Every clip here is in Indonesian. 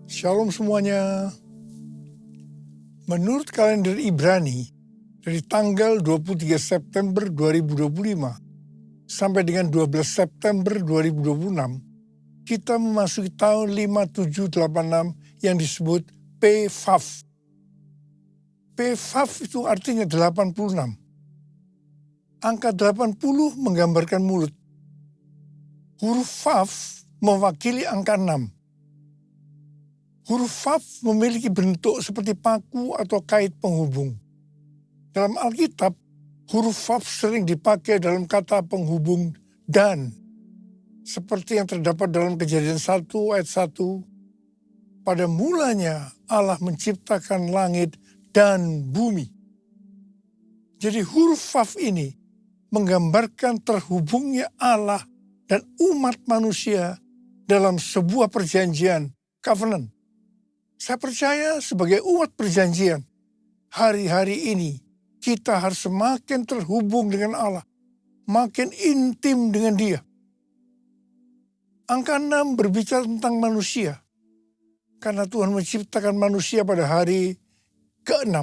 Shalom semuanya. Menurut kalender Ibrani, dari tanggal 23 September 2025 sampai dengan 12 September 2026, kita memasuki tahun 5786 yang disebut PVAV. PVAV itu artinya 86. Angka 80 menggambarkan mulut. Huruf VAV mewakili angka 6. Huruf VAV memiliki bentuk seperti paku atau kait penghubung. Dalam Alkitab, huruf VAV sering dipakai dalam kata penghubung dan. Seperti yang terdapat dalam Kejadian 1 ayat 1. Pada mulanya Allah menciptakan langit dan bumi. Jadi huruf VAV ini menggambarkan terhubungnya Allah dan umat manusia dalam sebuah perjanjian, covenant. Saya percaya sebagai umat perjanjian, hari-hari ini kita harus semakin terhubung dengan Allah, makin intim dengan Dia. Angka 6 berbicara tentang manusia, karena Tuhan menciptakan manusia pada hari ke-6.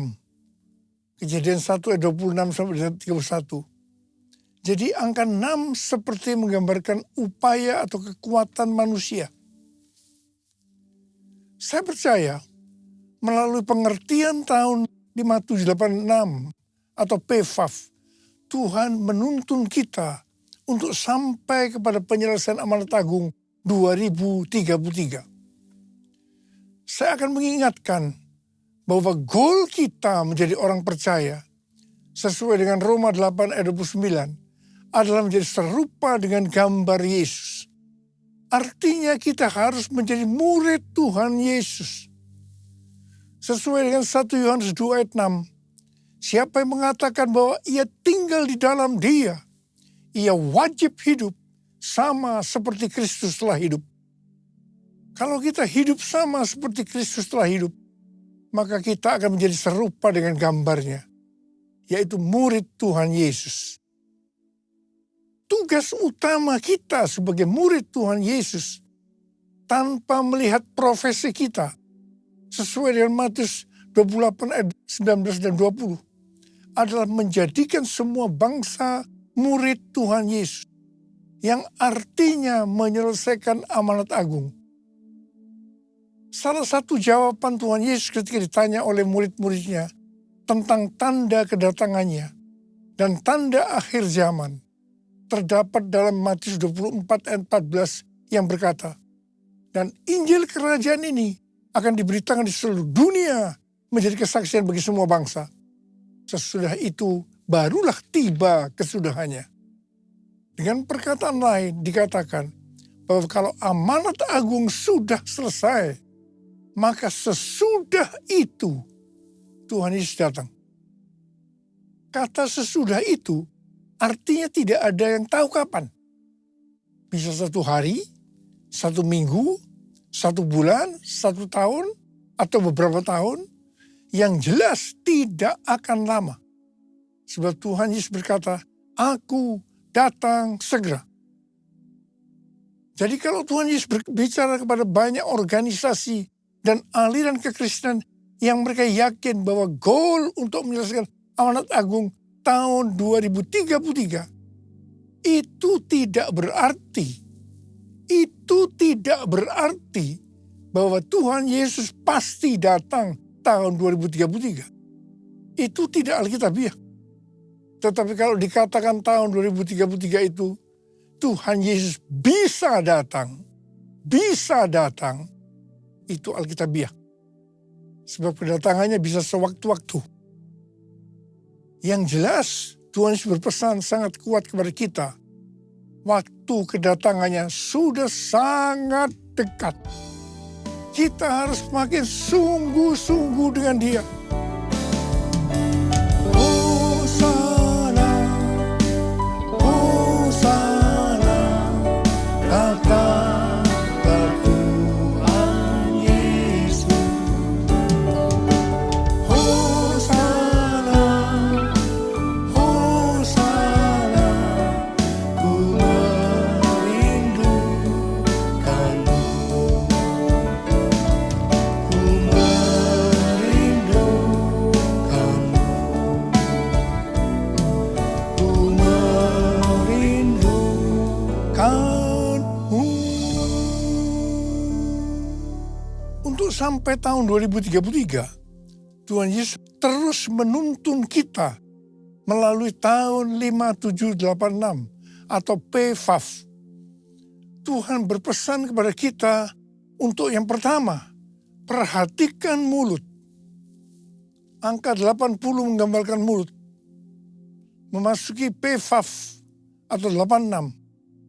Kejadian 1 ayat 26 sampai 31. Jadi angka 6 seperti menggambarkan upaya atau kekuatan manusia. Saya percaya melalui pengertian tahun 5786 atau PVAV, Tuhan menuntun kita untuk sampai kepada penyelesaian amanat agung 2033. Saya akan mengingatkan bahwa goal kita menjadi orang percaya sesuai dengan Roma 8 ayat 29 adalah menjadi serupa dengan gambar Yesus. Artinya kita harus menjadi murid Tuhan Yesus. Sesuai dengan 1 Yohanes 2 ayat 6. Siapa yang mengatakan bahwa ia tinggal di dalam Dia, ia wajib hidup sama seperti Kristus telah hidup. Kalau kita hidup sama seperti Kristus telah hidup, maka kita akan menjadi serupa dengan gambarnya, yaitu murid Tuhan Yesus. Tugas utama kita sebagai murid Tuhan Yesus tanpa melihat profesi kita sesuai dengan Matius 28 ayat 19 dan 20 adalah menjadikan semua bangsa murid Tuhan Yesus yang artinya menyelesaikan amanat agung. Salah satu jawaban Tuhan Yesus ketika ditanya oleh murid-muridnya tentang tanda kedatangannya dan tanda akhir zaman terdapat dalam Matius 24 ayat 14 yang berkata, dan Injil kerajaan ini akan diberitakan di seluruh dunia menjadi kesaksian bagi semua bangsa. Sesudah itu barulah tiba kesudahannya. Dengan perkataan lain dikatakan bahwa kalau amanat agung sudah selesai, maka sesudah itu Tuhan Yesus datang. Kata sesudah itu artinya tidak ada yang tahu kapan. Bisa 1 hari, 1 minggu, 1 bulan, 1 tahun, atau beberapa tahun. Yang jelas tidak akan lama. Sebab Tuhan Yesus berkata, Aku datang segera. Jadi kalau Tuhan Yesus berbicara kepada banyak organisasi dan aliran kekristenan yang mereka yakin bahwa goal untuk menyelesaikan amanat agung tahun 2033, itu tidak berarti bahwa Tuhan Yesus pasti datang tahun 2033. Itu tidak alkitabiah. Tetapi kalau dikatakan tahun 2033 itu Tuhan Yesus bisa datang, itu alkitabiah. Sebab kedatangannya bisa sewaktu-waktu. Yang jelas Tuhan Yesus berpesan sangat kuat kepada kita. Waktu kedatangannya sudah sangat dekat. Kita harus makin sungguh-sungguh dengan Dia. Hosana, Hosana, datanglah Tuhan Yesus. Hosana, Hosana, ku merindukanmu. Untuk sampai tahun 2033, Tuhan Yesus terus menuntun kita melalui tahun 5786 atau PFAF. Tuhan berpesan kepada kita untuk yang pertama, perhatikan mulut. Angka 80 menggambarkan mulut. Memasuki PFAF atau 86,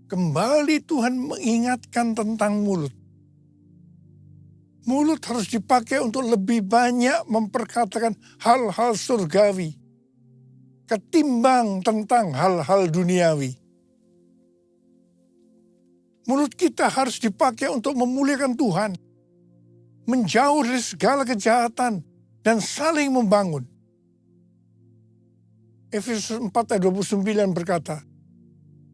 kembali Tuhan mengingatkan tentang mulut. Mulut harus dipakai untuk lebih banyak memperkatakan hal-hal surgawi ketimbang tentang hal-hal duniawi. Mulut kita harus dipakai untuk memuliakan Tuhan, menjauh dari segala kejahatan, dan saling membangun. Efesus 4 ayat 29 berkata,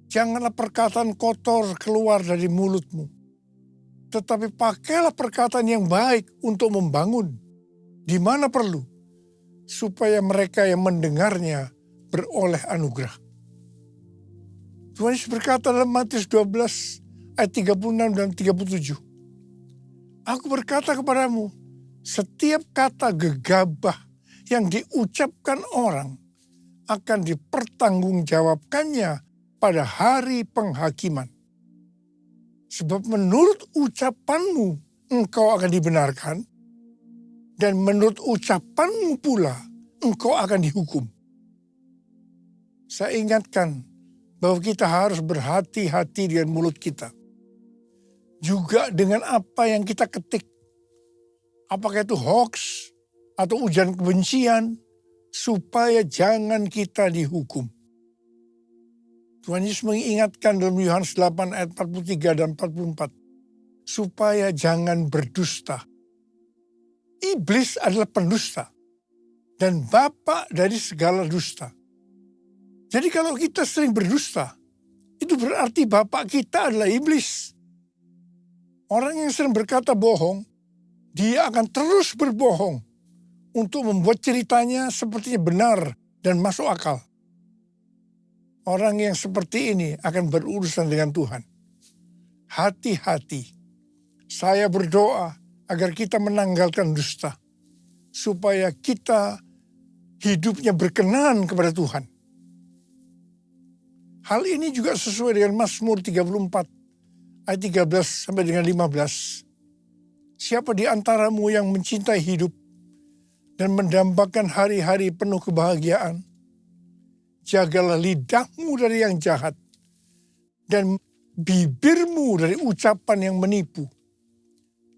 janganlah perkataan kotor keluar dari mulutmu, tetapi pakailah perkataan yang baik untuk membangun, di mana perlu, supaya mereka yang mendengarnya beroleh anugerah. Tuhan Yesus berkata dalam Matius 12 ayat 36 dan 37. Aku berkata kepadamu, setiap kata gegabah yang diucapkan orang akan dipertanggungjawabkannya pada hari penghakiman. Sebab menurut ucapanmu engkau akan dibenarkan, dan menurut ucapanmu pula engkau akan dihukum. Saya ingatkan bahwa kita harus berhati-hati dengan mulut kita. Juga dengan apa yang kita ketik. Apakah itu hoax atau ujian kebencian, supaya jangan kita dihukum. Tuhan Yesus mengingatkan dalam Yohanes 8 ayat 43 dan 44. Supaya jangan berdusta. Iblis adalah pendusta. Dan bapa dari segala dusta. Jadi kalau kita sering berdusta, itu berarti bapak kita adalah iblis. Orang yang sering berkata bohong, dia akan terus berbohong untuk membuat ceritanya sepertinya benar dan masuk akal. Orang yang seperti ini akan berurusan dengan Tuhan. Hati-hati. Saya berdoa agar kita menanggalkan dusta. Supaya kita hidupnya berkenan kepada Tuhan. Hal ini juga sesuai dengan Mazmur 34 ayat 13 sampai dengan 15. Siapa di antaramu yang mencintai hidup dan mendambakan hari-hari penuh kebahagiaan? Jagalah lidahmu dari yang jahat dan bibirmu dari ucapan yang menipu.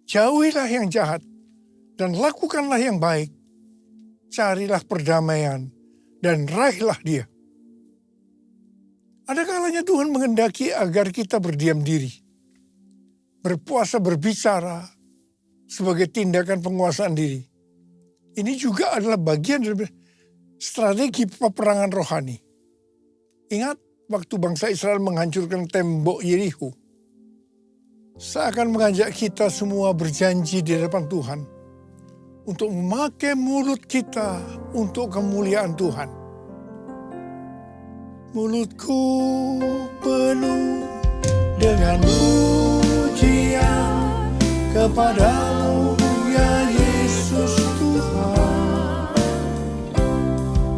Jauhilah yang jahat dan lakukanlah yang baik. Carilah perdamaian dan raihlah dia. Ada kalanya Tuhan menghendaki agar kita berdiam diri. Berpuasa berbicara sebagai tindakan penguasaan diri. Ini juga adalah bagian dari strategi peperangan rohani. Ingat waktu bangsa Israel menghancurkan tembok Yerikho. Saya akan mengajak kita semua berjanji di hadapan Tuhan untuk memakai mulut kita untuk kemuliaan Tuhan. Mulutku penuh dengan pujian kepadamu ya Yesus Tuhan.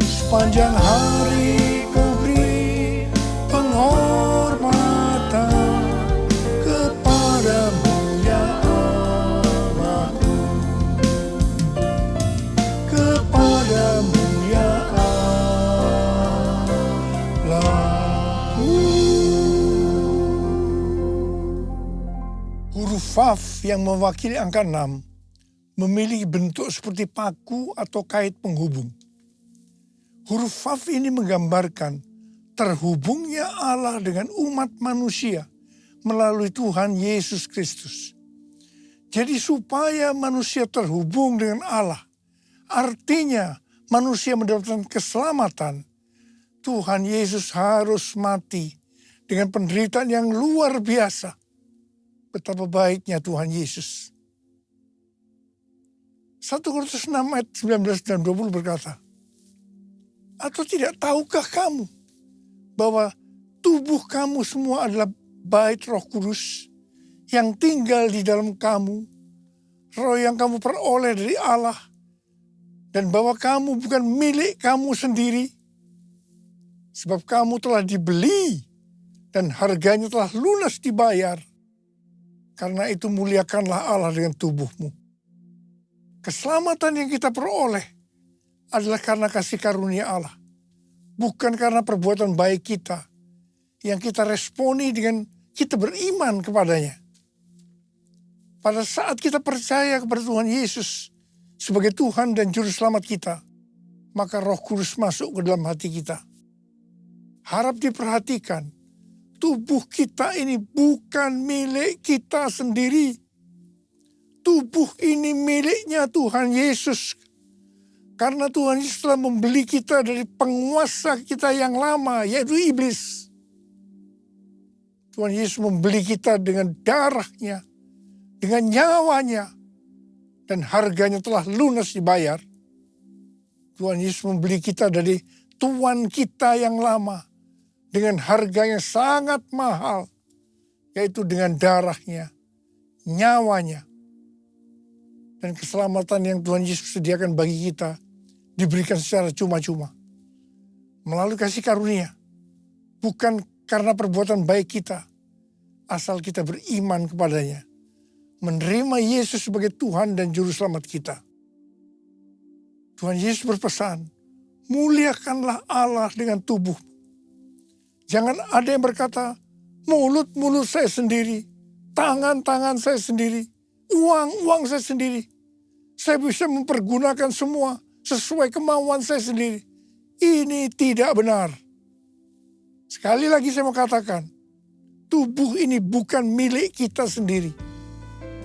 Sepanjang hari ku beri penghormatan kepadamu ya Allahku. Kepadamu ya Allahku. Huruf Vav yang mewakili angka 6 memiliki bentuk seperti paku atau kait penghubung. Huruf Vav ini menggambarkan terhubungnya Allah dengan umat manusia melalui Tuhan Yesus Kristus. Jadi supaya manusia terhubung dengan Allah, artinya manusia mendapatkan keselamatan, Tuhan Yesus harus mati dengan penderitaan yang luar biasa. Betapa baiknya Tuhan Yesus. 1 Korintus 6 ayat 19 dan 20 berkata, atau tidak tahukah kamu bahwa tubuh kamu semua adalah bait Roh Kudus yang tinggal di dalam kamu, roh yang kamu peroleh dari Allah, dan bahwa kamu bukan milik kamu sendiri, sebab kamu telah dibeli dan harganya telah lunas dibayar. Karena itu muliakanlah Allah dengan tubuhmu. Keselamatan yang kita peroleh adalah karena kasih karunia Allah, bukan karena perbuatan baik kita yang kita responi dengan kita beriman kepadanya. Pada saat kita percaya kepada Tuhan Yesus sebagai Tuhan dan Juru Selamat kita, maka Roh Kudus masuk ke dalam hati kita. Harap diperhatikan, tubuh kita ini bukan milik kita sendiri. Tubuh ini miliknya Tuhan Yesus. Karena Tuhan Yesus telah membeli kita dari penguasa kita yang lama, yaitu iblis. Tuhan Yesus membeli kita dengan darahnya, dengan nyawanya, dan harganya telah lunas dibayar. Tuhan Yesus membeli kita dari tuan kita yang lama, dengan harga yang sangat mahal, yaitu dengan darahnya, nyawanya. Dan keselamatan yang Tuhan Yesus sediakan bagi kita diberikan secara cuma-cuma. Melalui kasih karunia. Bukan karena perbuatan baik kita, asal kita beriman kepadanya. Menerima Yesus sebagai Tuhan dan Juru Selamat kita. Tuhan Yesus berpesan, muliakanlah Allah dengan tubuh. Jangan ada yang berkata, mulut-mulut saya sendiri, tangan-tangan saya sendiri, uang-uang saya sendiri. Saya bisa mempergunakan semua sesuai kemauan saya sendiri. Ini tidak benar. Sekali lagi saya mau katakan, tubuh ini bukan milik kita sendiri,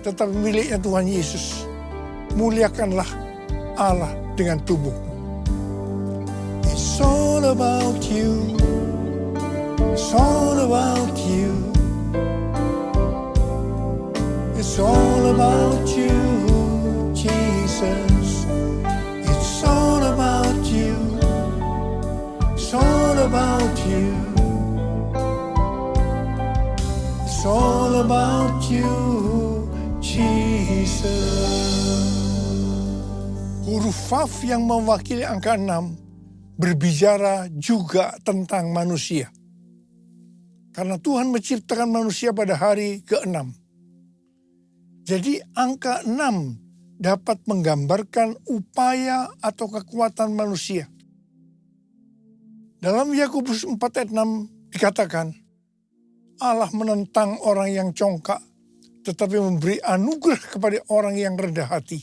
tetapi miliknya Tuhan Yesus. Muliakanlah Allah dengan tubuh. It's all about you. It's all about you. It's all about you, Jesus. It's all about you. It's all about you. It's all about you, Jesus. Huruf Vav yang mewakili angka 6 berbicara juga tentang manusia. Karena Tuhan menciptakan manusia pada hari ke-6. Jadi angka 6 dapat menggambarkan upaya atau kekuatan manusia. Dalam Yakobus 4 ayat 6 dikatakan, Allah menentang orang yang congkak, tetapi memberi anugerah kepada orang yang rendah hati.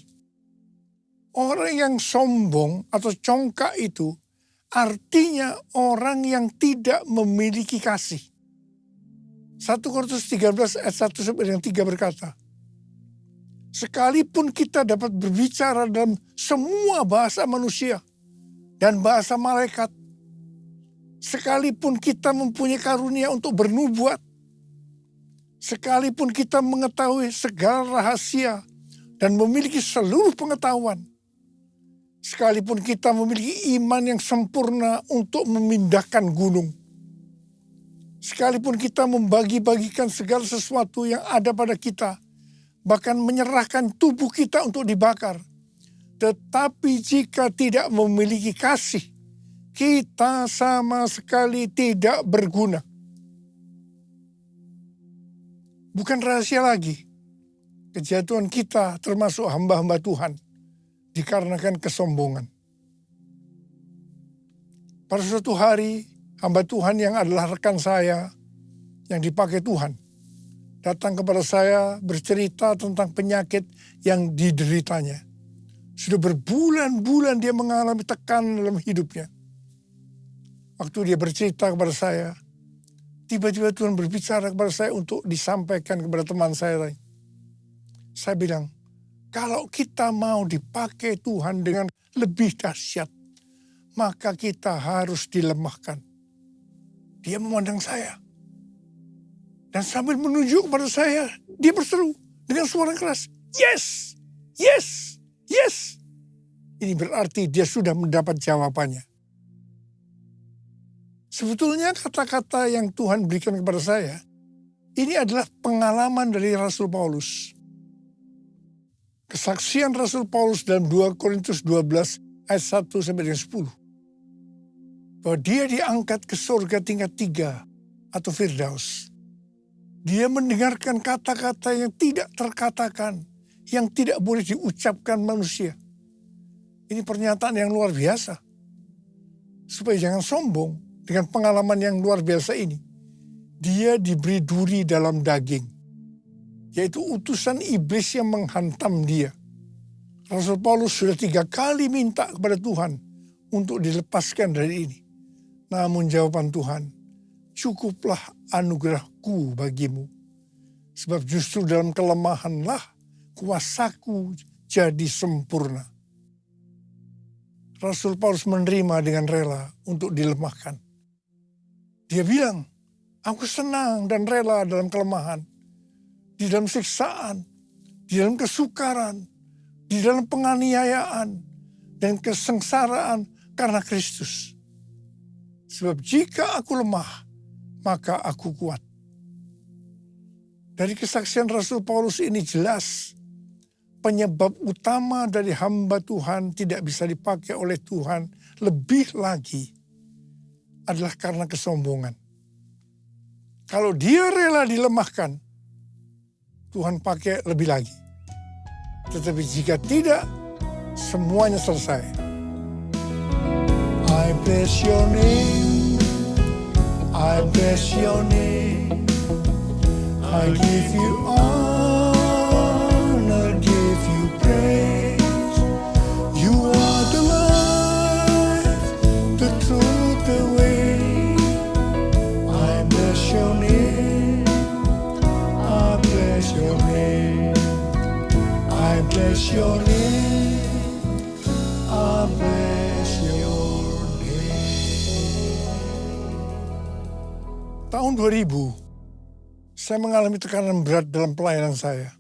Orang yang sombong atau congkak itu artinya orang yang tidak memiliki kasih. 1 Korintus 13 ayat 1 sampai 3 berkata, sekalipun kita dapat berbicara dalam semua bahasa manusia dan bahasa malaikat, sekalipun kita mempunyai karunia untuk bernubuat, sekalipun kita mengetahui segala rahasia dan memiliki seluruh pengetahuan, sekalipun kita memiliki iman yang sempurna untuk memindahkan gunung, sekalipun kita membagi-bagikan segala sesuatu yang ada pada kita, bahkan menyerahkan tubuh kita untuk dibakar, tetapi jika tidak memiliki kasih, kita sama sekali tidak berguna. Bukan rahasia lagi, kejatuhan kita termasuk hamba-hamba Tuhan dikarenakan kesombongan. Pada suatu hari, hamba Tuhan yang adalah rekan saya yang dipakai Tuhan datang kepada saya bercerita tentang penyakit yang dideritanya. Sudah berbulan-bulan dia mengalami tekanan dalam hidupnya. Waktu dia bercerita kepada saya, tiba-tiba Tuhan berbicara kepada saya untuk disampaikan kepada teman saya lain. Saya bilang, kalau kita mau dipakai Tuhan dengan lebih dahsyat, maka kita harus dilemahkan. Dia memandang saya. Dan sambil menunjuk kepada saya, dia berseru dengan suara keras, yes, yes, yes. Ini berarti dia sudah mendapat jawabannya. Sebetulnya kata-kata yang Tuhan berikan kepada saya, ini adalah pengalaman dari Rasul Paulus. Kesaksian Rasul Paulus dalam 2 Korintus 12 ayat 1 sampai dengan 10. Bahwa dia diangkat ke surga tingkat 3 atau Firdaus. Dia mendengarkan kata-kata yang tidak terkatakan, yang tidak boleh diucapkan manusia. Ini pernyataan yang luar biasa. Supaya jangan sombong dengan pengalaman yang luar biasa ini. Dia diberi duri dalam daging. Yaitu utusan iblis yang menghantam dia. Rasul Paulus sudah 3 kali minta kepada Tuhan untuk dilepaskan dari ini. Namun jawaban Tuhan, cukuplah anugerahku bagimu. Sebab justru dalam kelemahanlah kuasaku jadi sempurna. Rasul Paulus menerima dengan rela untuk dilemahkan. Dia bilang, aku senang dan rela dalam kelemahan. Di dalam siksaan, di dalam kesukaran, di dalam penganiayaan, dan kesengsaraan karena Kristus. Sebab jika aku lemah, maka aku kuat. Dari kesaksian Rasul Paulus ini jelas, penyebab utama dari hamba Tuhan tidak bisa dipakai oleh Tuhan lebih lagi adalah karena kesombongan. Kalau dia rela dilemahkan, Tuhan pakai lebih lagi. Tetapi jika tidak, semuanya selesai. I bless your name, I bless your name, I give you honor, give you praise. You are the life, the truth, the way. I bless your name, I bless your name, I bless your name, I bless your name. Tahun 2000, saya mengalami tekanan berat dalam pelayanan saya.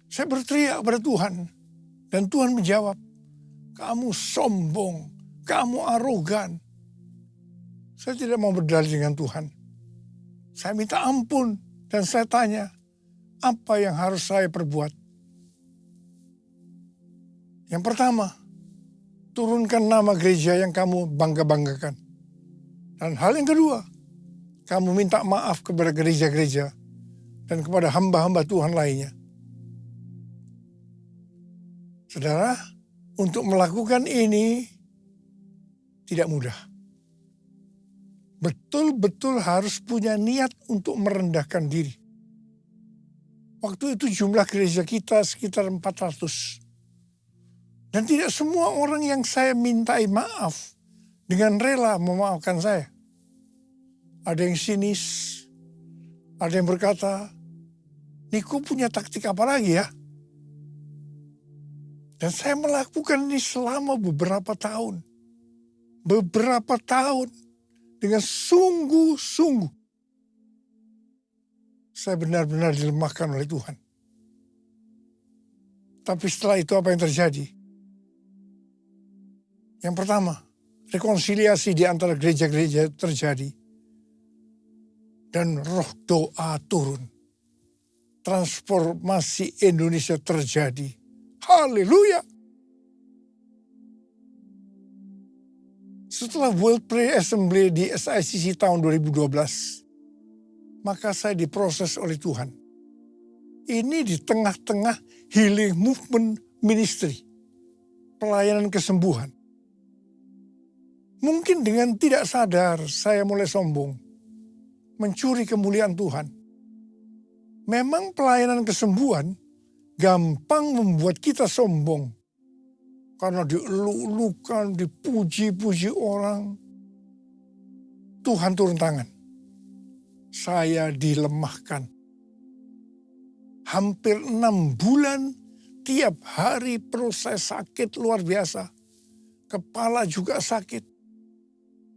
Saya berteriak kepada Tuhan, dan Tuhan menjawab, kamu sombong, kamu arogan. Saya tidak mau berdalih dengan Tuhan. Saya minta ampun, dan saya tanya, apa yang harus saya perbuat? Yang pertama, turunkan nama gereja yang kamu bangga-banggakan. Dan hal yang kedua, kamu minta maaf kepada gereja-gereja dan kepada hamba-hamba Tuhan lainnya. Saudara, untuk melakukan ini tidak mudah. Betul-betul harus punya niat untuk merendahkan diri. Waktu itu jumlah gereja kita sekitar 400. Dan tidak semua orang yang saya mintai maaf dengan rela memaafkan saya. Ada yang sinis, ada yang berkata, Niko punya taktik apa lagi ya? Dan saya melakukan ini selama beberapa tahun. Beberapa tahun dengan sungguh-sungguh. Saya benar-benar dilemahkan oleh Tuhan. Tapi setelah itu apa yang terjadi? Yang pertama, rekonsiliasi di antara gereja-gereja terjadi. Dan roh doa turun. Transformasi Indonesia terjadi. Haleluya. Setelah World Prayer Assembly di SICC tahun 2012, maka saya diproses oleh Tuhan. Ini di tengah-tengah healing movement ministry. Pelayanan kesembuhan. Mungkin dengan tidak sadar saya mulai sombong. Mencuri kemuliaan Tuhan. Memang pelayanan kesembuhan gampang membuat kita sombong. Karena dieluk-elukan, dipuji-puji orang. Tuhan turun tangan. Saya dilemahkan. Hampir 6 bulan, tiap hari perut saya sakit luar biasa. Kepala juga sakit.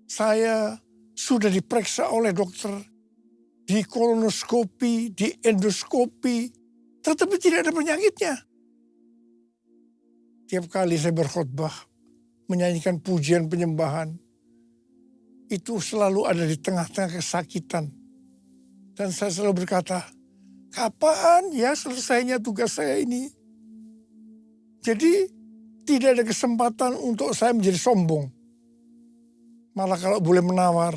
Saya sudah diperiksa oleh dokter, di kolonoskopi, di endoskopi, tetapi tidak ada penyakitnya. Tiap kali saya berkhotbah, menyanyikan pujian penyembahan, itu selalu ada di tengah-tengah kesakitan. Dan saya selalu berkata, kapan ya selesainya tugas saya ini? Jadi tidak ada kesempatan untuk saya menjadi sombong. Malah kalau boleh menawar,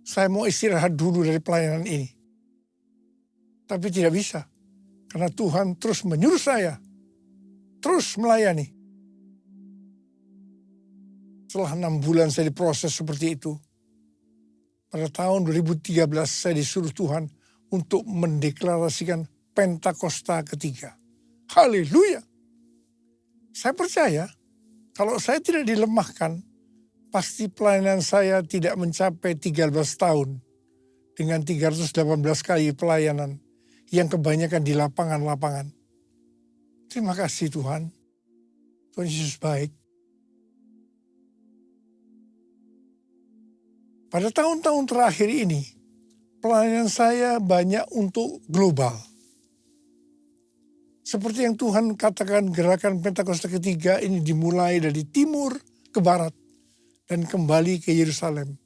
saya mau istirahat dulu dari pelayanan ini. Tapi tidak bisa. Karena Tuhan terus menyuruh saya. Terus melayani. Setelah 6 bulan saya diproses seperti itu. Pada tahun 2013 saya disuruh Tuhan untuk mendeklarasikan Pentakosta ketiga. Haleluya. Saya percaya kalau saya tidak dilemahkan, pasti pelayanan saya tidak mencapai 13 tahun dengan 318 kali pelayanan yang kebanyakan di lapangan-lapangan. Terima kasih Tuhan. Tuhan Yesus baik. Pada tahun-tahun terakhir ini, pelayanan saya banyak untuk global. Seperti yang Tuhan katakan, gerakan Pentakosta ketiga ini dimulai dari timur ke barat dan kembali ke Yerusalem.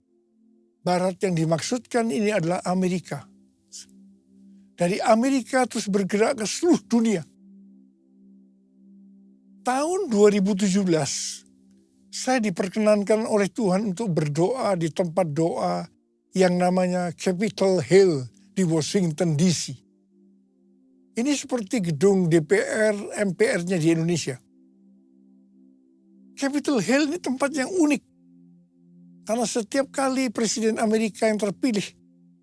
Barat yang dimaksudkan ini adalah Amerika. Dari Amerika terus bergerak ke seluruh dunia. Tahun 2017, saya diperkenankan oleh Tuhan untuk berdoa di tempat doa yang namanya Capitol Hill di Washington DC. Ini seperti gedung DPR, MPR-nya di Indonesia. Capitol Hill ini tempat yang unik. Karena setiap kali Presiden Amerika yang terpilih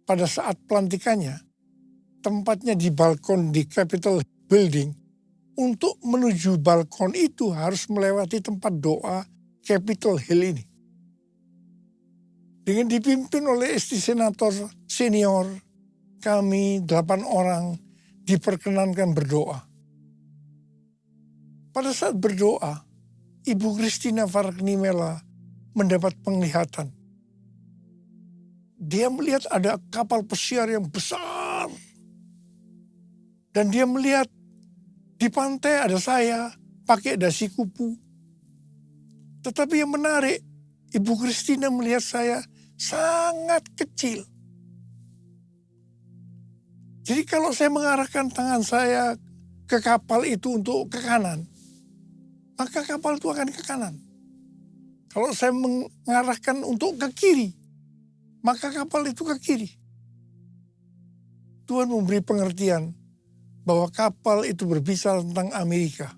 pada saat pelantikannya, tempatnya di balkon di Capitol Building. Untuk menuju balkon itu harus melewati tempat doa Capitol Hill ini. Dengan dipimpin oleh istri senator senior, kami 8 orang diperkenankan berdoa. Pada saat berdoa, Ibu Christina Fargnimela mendapat penglihatan. Dia melihat ada kapal pesiar yang besar. Dan dia melihat di pantai ada saya pakai dasi kupu. Tetapi yang menarik, Ibu Christina melihat saya sangat kecil. Jadi kalau saya mengarahkan tangan saya ke kapal itu untuk ke kanan, maka kapal itu akan ke kanan. Kalau saya mengarahkan untuk ke kiri, maka kapal itu ke kiri. Tuhan memberi pengertian bahwa kapal itu berbicara tentang Amerika.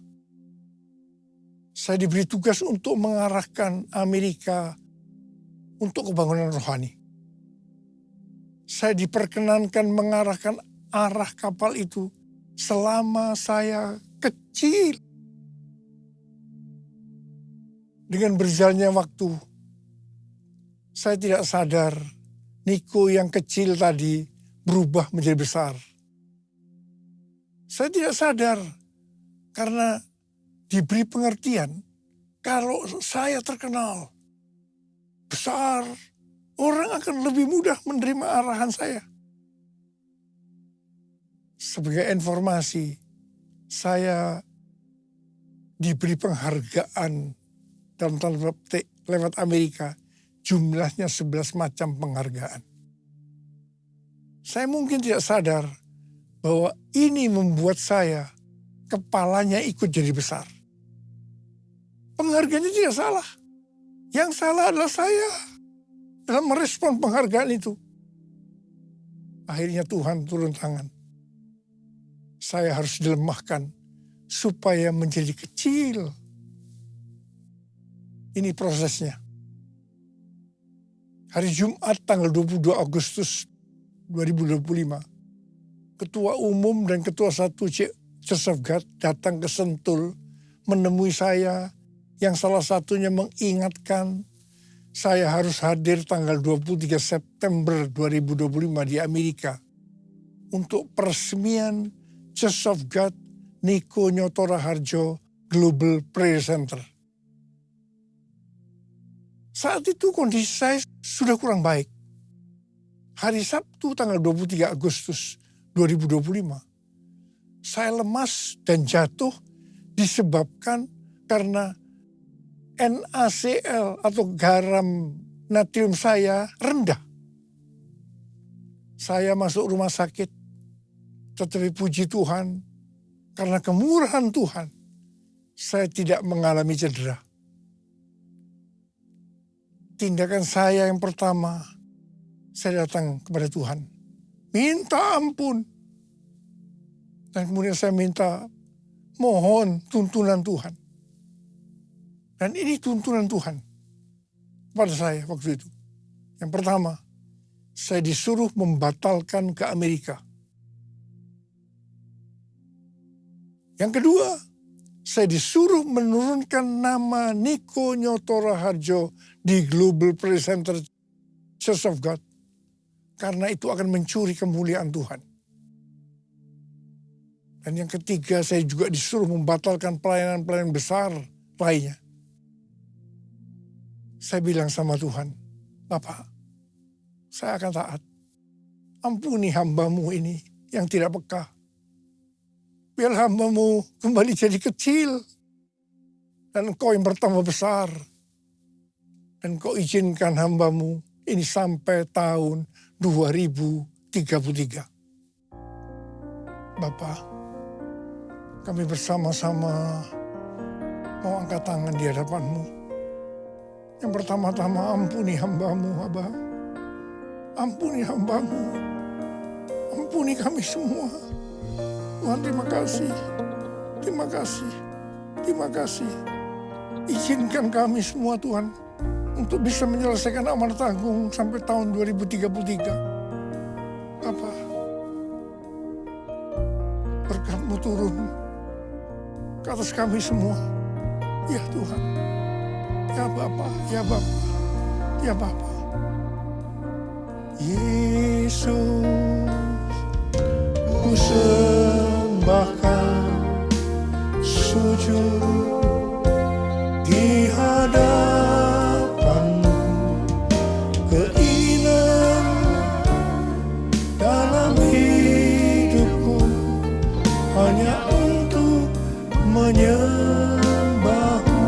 Saya diberi tugas untuk mengarahkan Amerika untuk kebangunan rohani. Saya diperkenankan mengarahkan arah kapal itu selama saya kecil. Dengan berjalannya waktu, saya tidak sadar Niko yang kecil tadi berubah menjadi besar. Saya tidak sadar karena diberi pengertian kalau saya terkenal besar, orang akan lebih mudah menerima arahan saya. Sebagai informasi, saya diberi penghargaan dalam tanda petik lewat Amerika, jumlahnya 11 macam penghargaan. Saya mungkin tidak sadar bahwa ini membuat saya kepalanya ikut jadi besar. Penghargaannya tidak salah. Yang salah adalah saya dalam merespon penghargaan itu. Akhirnya Tuhan turun tangan. Saya harus dilemahkan supaya menjadi kecil. Ini prosesnya. Hari Jumat tanggal 22 Agustus 2025, Ketua Umum dan Ketua 1 Church of God datang ke Sentul menemui saya, yang salah satunya mengingatkan saya harus hadir tanggal 23 September 2025 di Amerika untuk peresmian Church of God Niko Nyoto Raharjo Global Prayer Center. Saat itu kondisi saya sudah kurang baik. Hari Sabtu tanggal 23 Agustus 2025, saya lemas dan jatuh disebabkan karena NaCl atau garam natrium saya rendah. Saya masuk rumah sakit, tetapi puji Tuhan, karena kemurahan Tuhan, saya tidak mengalami cedera. Tindakan saya yang pertama, saya datang kepada Tuhan. Minta ampun. Dan kemudian saya minta, mohon tuntunan Tuhan. Dan ini tuntunan Tuhan pada saya waktu itu. Yang pertama, saya disuruh membatalkan ke Amerika. Yang kedua, saya disuruh menurunkan nama Niko Nyoto Raharjo di Global Prayer Center Church of God. Karena itu akan mencuri kemuliaan Tuhan. Dan yang ketiga, saya juga disuruh membatalkan pelayanan-pelayanan besar lainnya. Saya bilang sama Tuhan, Bapak, saya akan taat. Ampuni hamba-Mu ini yang tidak peka. Biar hamba-Mu kembali jadi kecil. Dan Engkau yang bertambah besar. Dan Engkau izinkan hamba-Mu ini sampai tahun 2033. Bapak, kami bersama-sama mau angkat tangan di hadapan-Mu. Yang pertama-tama ampuni hamba-Mu, Abah. Ampuni hamba-Mu. Ampuni kami semua. Tuhan, terima kasih. Terima kasih. Terima kasih. Izinkan kami semua, Tuhan, untuk bisa menyelesaikan amanat agung sampai tahun 2033. Bapa, berkat-Mu turun ke atas kami semua. Ya Tuhan. Ya Bapa, ya Bapa, ya Bapa. Yesus, ku sembahkan sujud di hadapan-Mu, keinginan dalam hidupku hanya untuk menyembah-Mu.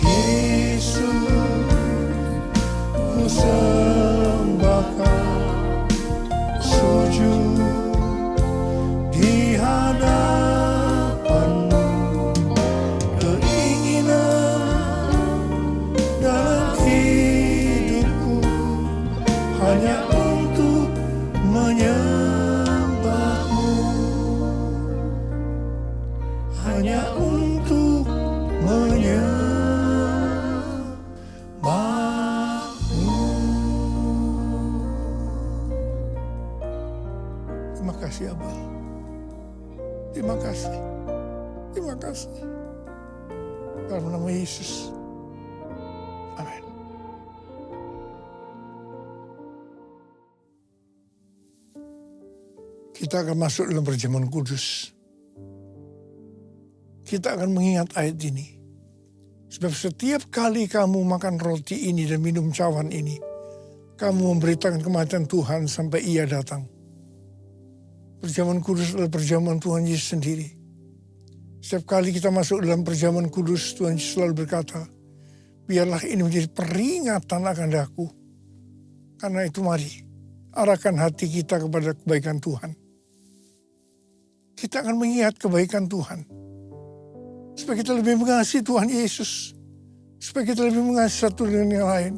Yesus, ku sembahkan sujud di hadapan-Mu, keinginan dalam hidupku hanya untuk menyembah-Mu, hanya untuk menyembah-Mu. Terima kasih, Abah. Terima kasih. Terima kasih. Dalam nama Yesus. Amin. Kita akan masuk dalam perjamuan kudus. Kita akan mengingat ayat ini. Sebab setiap kali kamu makan roti ini dan minum cawan ini, kamu memberitakan kematian Tuhan sampai Ia datang. Perjamuan kudus adalah perjamuan Tuhan Yesus sendiri. Setiap kali kita masuk dalam perjamuan kudus, Tuhan Yesus selalu berkata, biarlah ini menjadi peringatan akan aku. Karena itu mari, arahkan hati kita kepada kebaikan Tuhan. Kita akan mengingat kebaikan Tuhan. Supaya kita lebih mengasihi Tuhan Yesus. Supaya kita lebih mengasihi satu dengan yang lain.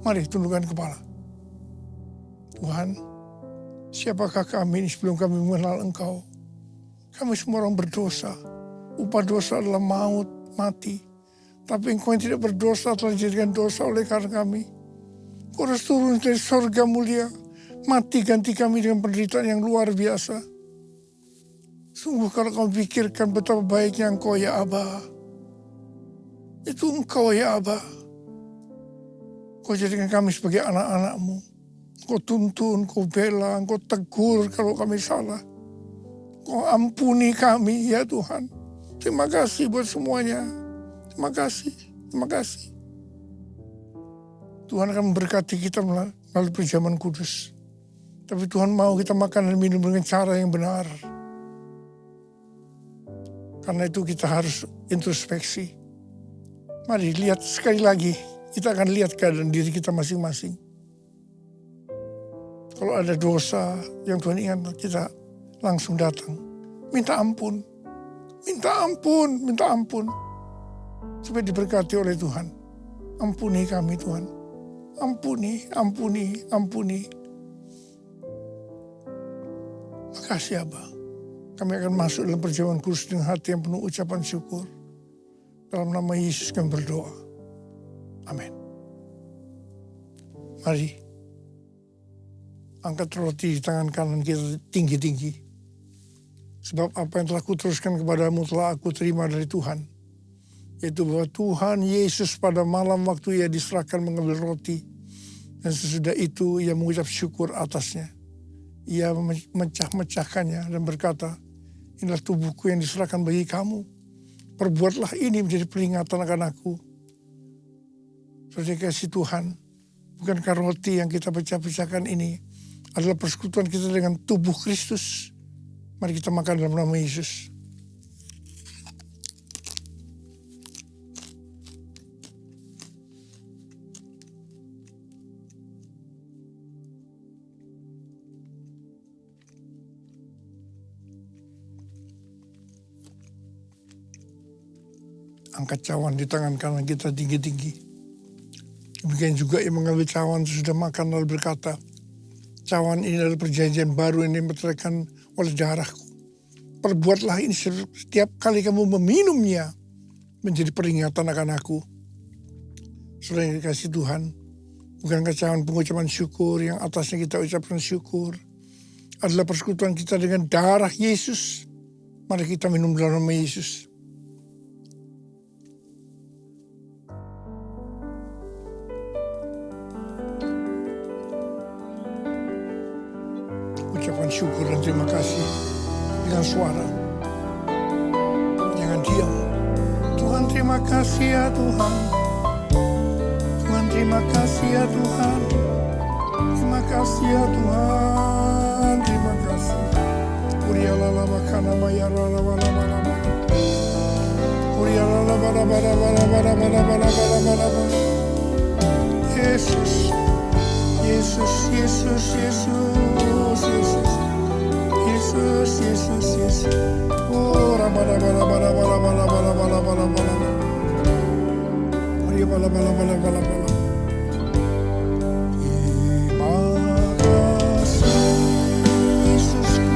Mari tundukkan kepala. Tuhan, siapakah kami ini sebelum kami mengenal Engkau? Kami semua orang berdosa. Upah dosa adalah maut, mati. Tapi Engkau yang tidak berdosa telah dijadikan dosa oleh karena kami. Engkau harus turun dari sorga mulia. Mati ganti kami dengan penderitaan yang luar biasa. Sungguh kalau kau pikirkan betapa baiknya Engkau ya Aba. Itu Engkau ya Aba. Kau jadikan kami sebagai anak-anak-Mu. Kau tuntun, kau bela, kau tegur kalau kami salah. Kau ampuni kami ya Tuhan. Terima kasih buat semuanya. Terima kasih, terima kasih. Tuhan akan memberkati kita melalui perjamuan kudus. Tapi Tuhan mau kita makan dan minum dengan cara yang benar. Karena itu kita harus introspeksi. Mari lihat sekali lagi. Kita akan lihat keadaan diri kita masing-masing. Kalau ada dosa yang Tuhan ingat, kita langsung datang. Minta ampun. Minta ampun. Supaya diberkati oleh Tuhan. Ampuni kami Tuhan. Ampuni. Makasih Abah. Kami akan masuk dalam perjamuan kudus dengan hati yang penuh ucapan syukur. Dalam nama Yesus kami berdoa. Amin. Mari. Angkat roti di tangan kanan kita tinggi-tinggi. Sebab apa yang telah kuteruskan kepadamu telah aku terima dari Tuhan. Yaitu bahwa Tuhan Yesus pada malam waktu ia diserahkan mengambil roti. Dan sesudah itu ia mengucap syukur atasnya. Ia memecah-mecahkannya dan berkata, inilah tubuhku yang diserahkan bagi kamu. Perbuatlah ini menjadi peringatan akan aku. Saudara kasih Tuhan, bukankah roti yang kita pecah-pecahkan ini adalah persekutuan kita dengan tubuh Kristus? Mari kita makan dalam nama Yesus. Angkat cawan di tangan kanan kita tinggi-tinggi. Demikian juga yang mengambil cawan sudah makan lalu berkata, cawan ini adalah perjanjian baru yang dimeteraikan oleh darahku. Perbuatlah ini setiap kali kamu meminumnya menjadi peringatan akan aku. Saudara yang dikasih Tuhan, bukankah cawan pengucapan syukur yang atasnya kita ucapkan syukur adalah persekutuan kita dengan darah Yesus. Mari kita minum dalam nama Yesus. Ucapan syukur dan terima kasih dengan suara. Jangan diam. Tuhan terima kasih ya Tuhan. Tuhan terima kasih ya Tuhan. Terima kasih ya Tuhan. Terima kasih. Urialala makana mayarala wala wala wala. Urialala bara bara bara bara bara bara bara bara bara. Yesus. Yesus, Yesus, Yesus, Yesus, Yesus, Yesus, Yesus. Oh, rabala bala bala bala bala bala bala bala bala. Maria bala bala bala bala bala. Terima kasih Yesusku,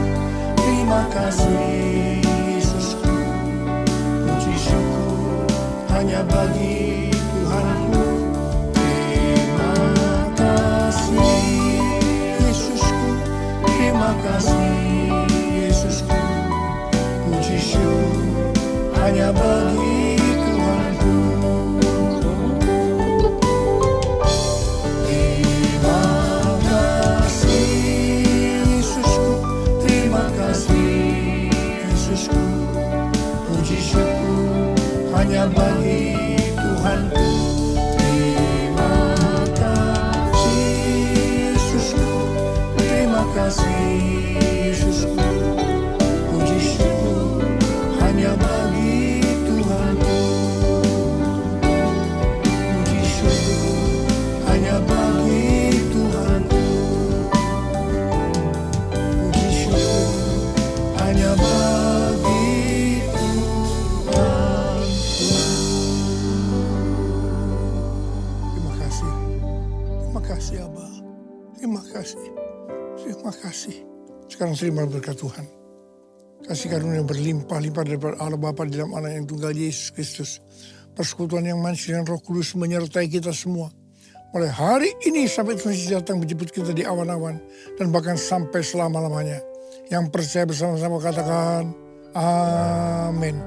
terima kasih Yesusku. Puji syukur hanya bagi Tuhanku. Terima kasih Yesusku, puji syukur hanya bagi Tuhanku. Terima kasih Yesusku, terima kasih Yesusku, puji syukur hanya bagi Tuhanku. Terima kasih Yesusku, terima kasih Yesusku, puji syukur hanya bagi Tuhanku. Puji syukur hanya bagi Tuhanku. Puji syukur hanya bagi Tuhanku. Terima kasih. Terima kasih Abah. Terima kasih. Terima kasih. Sekarang terima berkat Tuhan. Kasih karunia berlimpah-limpah daripada Allah Bapa di dalam Anak yang tunggal Yesus Kristus. Persekutuan yang manis dengan Roh Kudus menyertai kita semua. Mulai hari ini sampai Tuhan Yesus datang menjemput kita di awan-awan. Dan bahkan sampai selama-lamanya. Yang percaya bersama-sama katakan, amin.